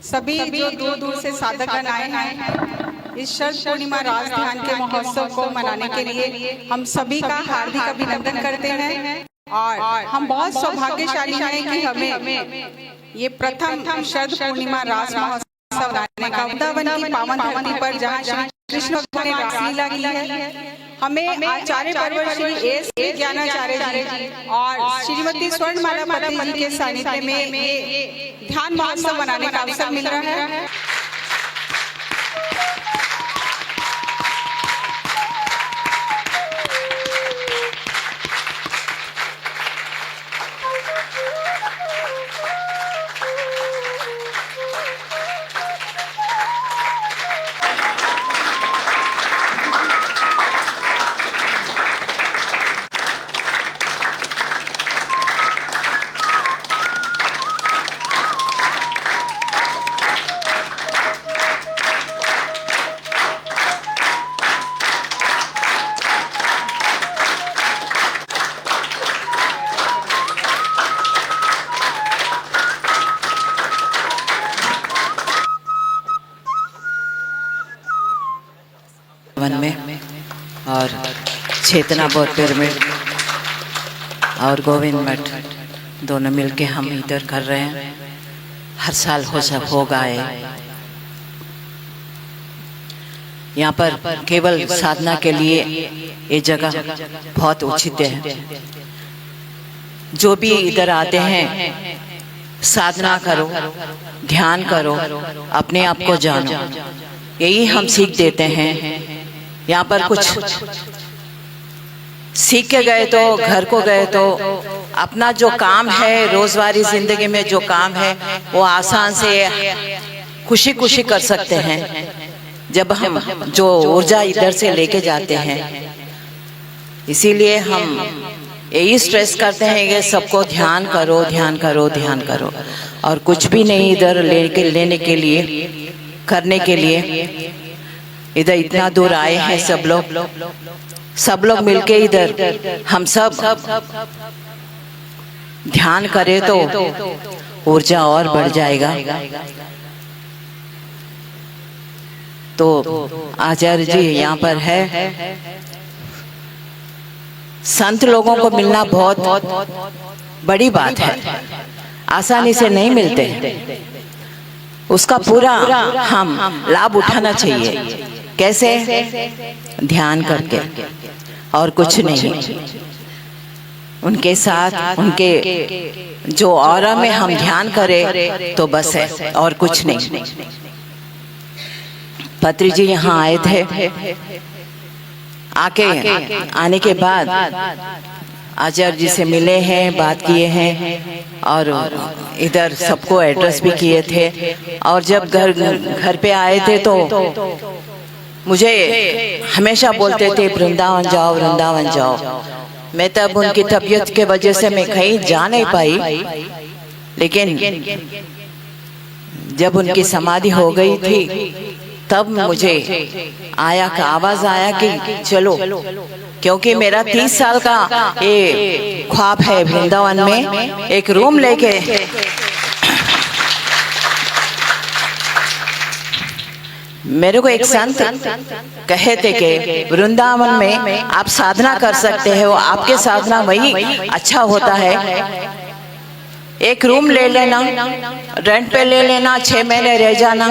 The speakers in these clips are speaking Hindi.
सभी जो दूर दूर से साधकगण आए हैं इस शरद पूर्णिमा रास ध्यान के महोत्सव को मनाने के लिए हम सभी का हार्दिक अभिनंदन करते हैं। और हम बहुत सौभाग्यशाली हैं कि हमें ये प्रथम शरद पूर्णिमा रास महोत्सव मनाने का वृंदावन की पावन धरती पर जहाँ श्री कृष्ण भगवान ने रासलीला की है, हमें आचार्य परवर श्री एस ज्ञानाचार्य जी और श्रीमती स्वर्णमाला पति जी के सानिध्य में ध्यान महोत्सव मनाने का अवसर मिल रहा है। वन में और चेतना बौद्ध पिरामिड और गोविंद मठ दोनों मिलके हम इधर कर रहे हैं। हर साल होगा यहाँ पर केवल साधना के लिए ये जगह बहुत उचित है। जो भी इधर आते हैं साधना करो, ध्यान करो, अपने आप को जानो, यही हम सीख देते हैं। यहाँ पर कुछ सीख के गए तो घर को गए तो अपना जो काम है रोजवारी जिंदगी में जो काम है वो आसान से खुशी खुशी कर सकते हैं जब हम जो ऊर्जा इधर से लेके जाते हैं। इसीलिए हम यही स्ट्रेस करते हैं कि सबको ध्यान करो, ध्यान करो, ध्यान करो, और कुछ भी नहीं इधर लेने के लिए, करने के लिए। इधर इतना दूर आए हैं सब लोग मिलके इधर हम सब ध्यान करें तो ऊर्जा और बढ़ जाएगा। तो आचार्य जी यहाँ पर है। संत लोगों को मिलना बहुत बड़ी बात है, आसानी से नहीं मिलते। उसका पूरा हम लाभ उठाना चाहिए। कैसे? ध्यान करके और कुछ नहीं। उनके साथ उनके जो ऑरा में हम ध्यान करें तो बस है, और कुछ नहीं। पत्री जी यहाँ आए थे, आने के बाद आचार्य जी से मिले हैं, बात किए हैं, और इधर सबको एड्रेस भी किए थे। और जब घर पे आए थे तो मुझे हमेशा बोलते थे वृंदावन जाओ, वृंदावन जाओ। मैं तब उनकी तबीयत के वजह से मैं कहीं जा नहीं पाई, लेकिन जब उनकी समाधि हो गई थी तब मुझे आवाज आया कि चलो, क्योंकि मेरा 30 साल का ये ख्वाब है वृंदावन में एक रूम लेके मेरे को एक संत कहे थे कि वृंदावन में आप साधना कर सकते हो, आपके साधना वही अच्छा होता है। एक रूम ले लेना, रेंट पे ले लेना, 6 महीने रह जाना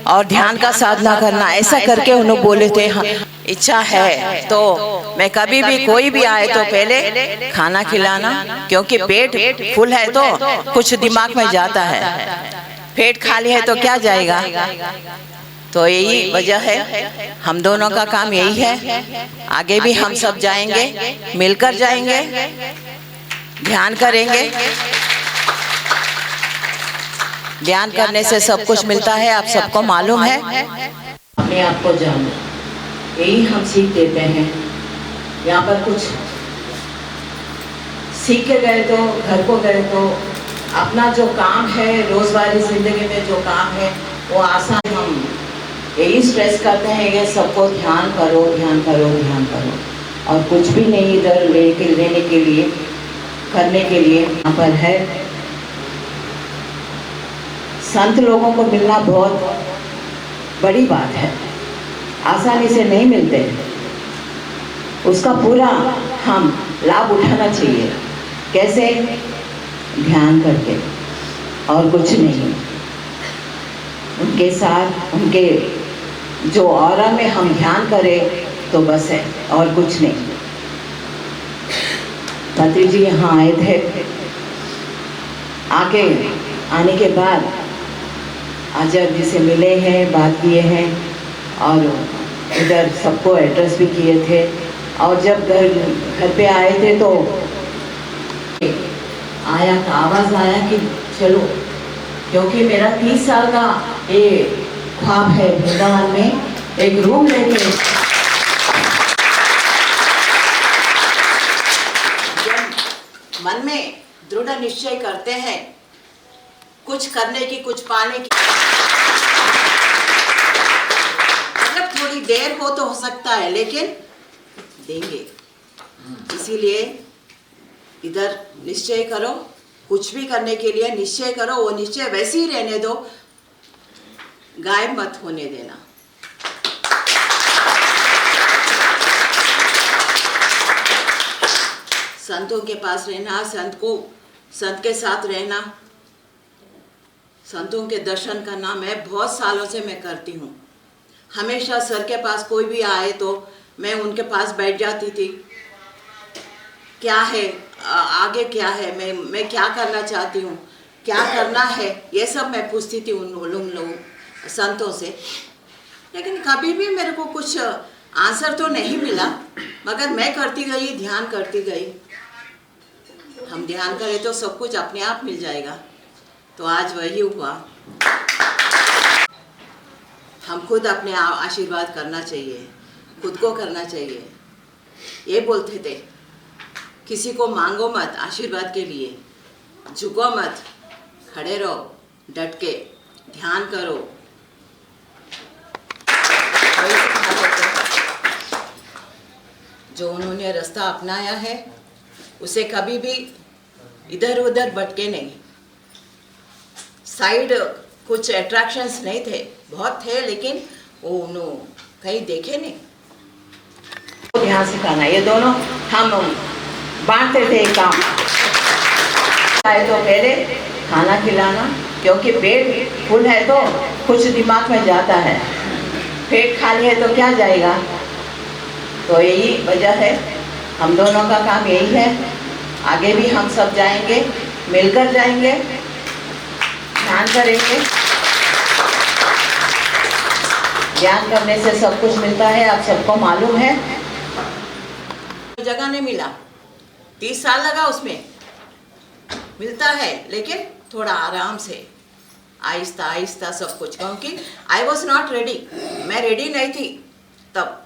और ध्यान का साधना करना, ऐसा करके उन्होंने बोले थे। हाँ, इच्छा है तो मैं कभी भी कोई भी आए तो पहले खाना खिलाना, क्योंकि पेट फुल है तो कुछ दिमाग में जाता है, पेट खाली है तो क्या जाएगा। तो यही वजह है, हम दोनों का काम यही है। आगे भी हम सब जाएंगे, मिलकर जाएंगे, ध्यान करेंगे। ध्यान करने से सब कुछ मिलता है, आप सबको मालूम है। अपने आप को जानो, यही हम सीख देते हैं। यहाँ पर कुछ सीख के गए तो घर को गए तो अपना जो काम है रोजवारी जिंदगी में जो काम है वो आसान। हम यही स्ट्रेस करते हैं कि सबको ध्यान करो, ध्यान करो, ध्यान करो, और कुछ भी नहीं इधर लेने के लिए, करने के लिए। यहाँ पर है संत लोगों को मिलना बहुत बड़ी बात है, आसानी से नहीं मिलते। उसका पूरा हम लाभ उठाना चाहिए। कैसे? ध्यान करके, और कुछ नहीं। उनके साथ, उनके जो ऑरा में हम ध्यान करें तो बस है, और कुछ नहीं। पत्री जी यहाँ आए थे, आने के बाद अजय जी से मिले हैं, बात किए हैं, और इधर सबको एड्रेस भी किए थे। और जब घर पे आए थे तो आवाज़ आया कि चलो, क्योंकि मेरा 30 साल का ये ख्वाब है वृंदावन में एक रूम लेके। जब मन में दृढ़ निश्चय करते हैं कुछ करने की, कुछ पाने की, मतलब थोड़ी देर हो तो हो सकता है, लेकिन देंगे। इसीलिए इधर निश्चय करो, कुछ भी करने के लिए निश्चय करो, वो निश्चय वैसे ही रहने दो, गायब मत होने देना। संतों के पास रहना, संत के साथ रहना, संतों के दर्शन करना मैं बहुत सालों से मैं करती हूँ। हमेशा सर के पास कोई भी आए तो मैं उनके पास बैठ जाती थी। क्या है आगे, क्या है, मैं क्या करना चाहती हूँ, क्या करना है, ये सब मैं पूछती थी उन लोग संतों से। लेकिन कभी भी मेरे को कुछ आंसर तो नहीं मिला, मगर मैं करती गई, ध्यान करती गई। हम ध्यान करें तो सब कुछ अपने आप मिल जाएगा। तो आज वही हुआ। हम खुद अपने आशीर्वाद करना चाहिए, खुद को करना चाहिए। ये बोलते थे, किसी को मांगो मत आशीर्वाद के लिए, झुको मत, खड़े रहो, डट के ध्यान करो। जो उन्होंने रास्ता अपनाया है उसे कभी भी इधर उधर भटके नहीं। साइड कुछ अट्रैक्शंस नहीं थे, बहुत थे, लेकिन वो कहीं देखे नहीं। ध्यान सिखाना, ये दोनों हम बांटते थे काम। तो पहले खाना खिलाना, क्योंकि पेट फुल है तो कुछ दिमाग में जाता है, पेट खाली है तो क्या जाएगा। तो यही वजह है, हम दोनों का काम यही है। आगे भी हम सब जाएंगे, मिलकर जाएंगे, ध्यान करेंगे। ध्यान करने से सब कुछ मिलता है, आप सबको मालूम है। जगह नहीं मिला, 30 साल लगा उसमें, मिलता है, लेकिन थोड़ा आराम से, आहिस्ता आहिस्ता सब कुछ। क्योंकि आई वॉज नॉट रेडी, मैं रेडी नहीं थी तब,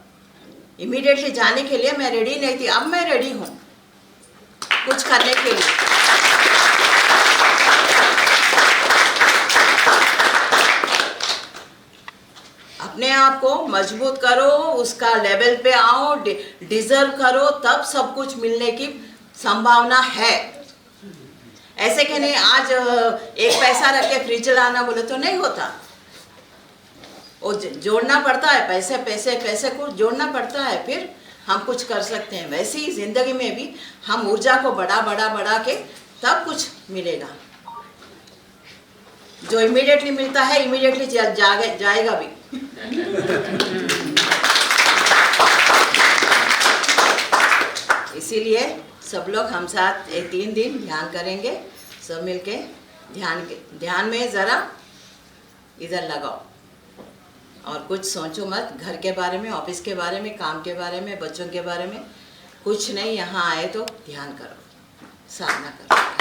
इमीडिएटली जाने के लिए मैं रेडी नहीं थी। अब मैं रेडी हूँ कुछ करने के लिए। अपने आप को मजबूत करो, उसका लेवल पे आओ, डिजर्व करो, तब सब कुछ मिलने की संभावना है। ऐसे कि नहीं आज एक पैसा रख के फ्रिज चलाना बोले तो नहीं होता, वो जोड़ना पड़ता है, पैसे पैसे पैसे को जोड़ना पड़ता है, फिर हम कुछ कर सकते हैं। वैसे ही जिंदगी में भी हम ऊर्जा को बढ़ा के तब कुछ मिलेगा। जो इमीडिएटली मिलता है इमीडिएटली जाएगा भी। इसीलिए सब लोग हम साथ 3 दिन ध्यान करेंगे, सब मिलके ध्यान में ज़रा इधर लगाओ, और कुछ सोचो मत घर के बारे में, ऑफिस के बारे में, काम के बारे में, बच्चों के बारे में, कुछ नहीं। यहाँ आए तो ध्यान करो, साधना करो।